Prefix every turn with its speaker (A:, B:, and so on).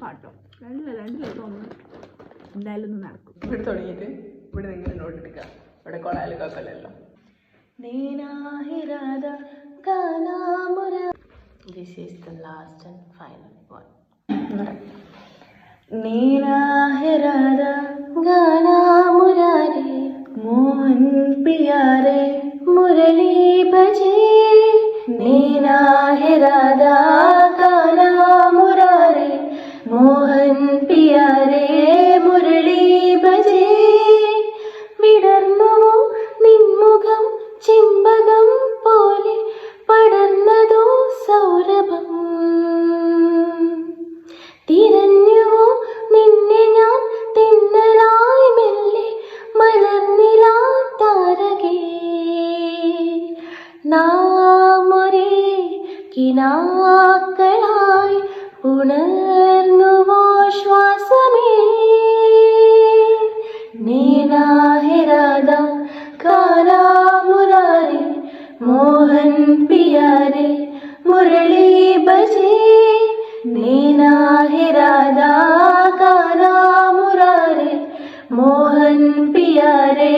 A: കേട്ടോ. രണ്ടിലൊക്കെ ഒന്ന് എന്തായാലും ഒന്ന് നടക്കും.
B: ഇവിടെ തുടങ്ങിയിട്ട് ഇവിടെ നിങ്ങൾ നോട്ടെടുക്കുക. ഇവിടെ കൊളായാലും കേൾക്കല്ലോ. This is the last and final one. Neena है राधा गाना मुरारे मोहन प्यारे मुरली बजे. नीना है राधा गाना मुरारे मोहन प्यारे मुरली बजे. വിടർന്നുവോ നിൻമുഖം ചെമ്പകം പോലെ പടർന്നതോ സൗരഭം. തിരഞ്ഞുവോ നിന്നെ ഞാൻ തെന്നലായി മെല്ലെ മലർന്നിലാ താരകേ. നാമൊരേ കിനാക്കളായി ഉണർന്നുവോ ശ്വാസമേ. नीना है राधा काला मुरारे मोहन प्यारे मुरली बजे. नीना है राधा काला मुरारे मोहन प्यारे